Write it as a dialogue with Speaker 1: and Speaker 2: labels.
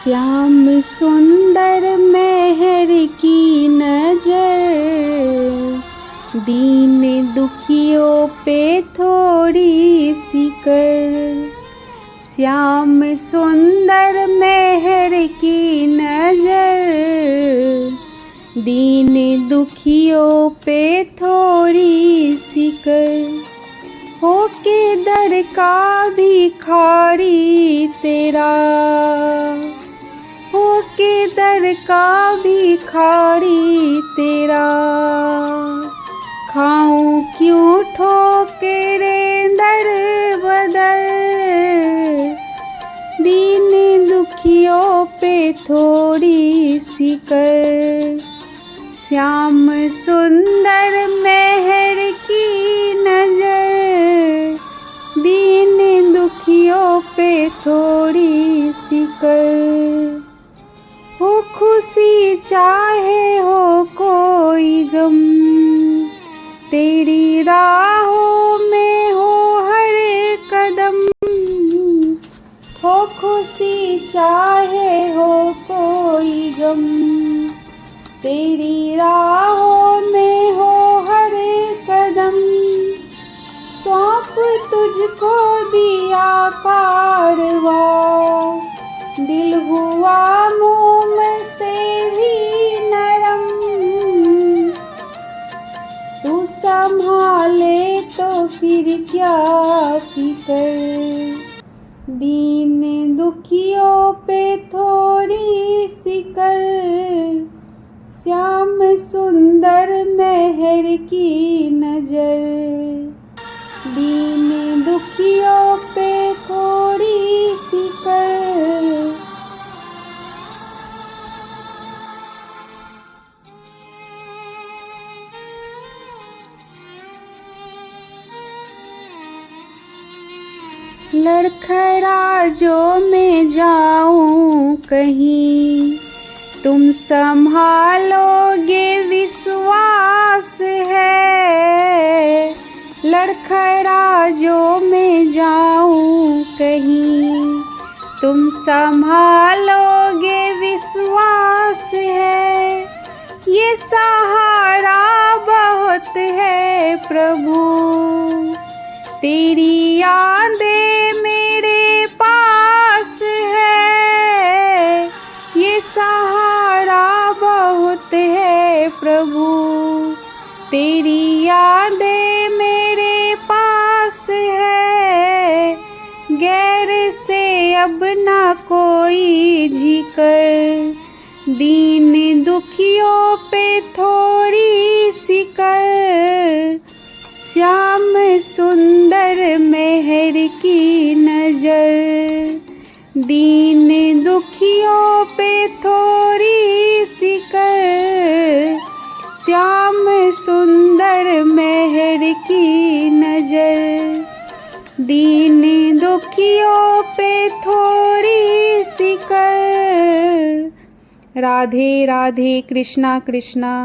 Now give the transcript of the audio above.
Speaker 1: श्याम सुंदर मेहर की नजर, दीन दुखियों पे थोड़ी सी कर। श्याम सुंदर मेहर की नजर, दीन दुखियों पे थोड़ी सी कर। होके दर का भिखारी तेरा, होके दर का भिखारी तेरा, खाऊं क्यों ठोकरे दर बदर। दीन दुखियों पे थोड़ी सी कर। श्याम सुंदर मेहर की नजर, दीन दुखियों पे थोड़ी सी कर। हो खुशी चाहे हो कोई गम, तेरी राहों में हो हर कदम। हो खुशी चाहे हो कोई गम, तेरी राहों में हो हर कदम। सौंप तुझको दिया कारवा, दिल हुआ मोम से भी नरम। तू संभाले तो फिर क्या फिकर। दीन दुखियों पे थोड़ी सी कर। श्याम सुंदर मेहर की नजर, दीन दुखियों पे थोड़ी सी कर। लड़खड़ा जो मैं जाऊं कहीं, तुम संभालोगे विश्वास है। लड़खड़ा जो मैं जाऊं कहीं, तुम संभालोगे विश्वास है। ये सहारा बहुत है प्रभु, तेरी यादें मेरे पास है। ये सहारा बहुत है प्रभु, तेरी यादें मेरे पास है। गैर से अब ना कोई जिक्र, दीन दुखियों पे थोड़ी सी कर। श्याम सुंदर मेहर की नजर, दीन दुखियों पे थोड़ी सी कर। श्याम सुंदर मेहर की नजर, दीन दुखियों पे थोड़ी सी कर। राधे राधे, कृष्णा कृष्णा।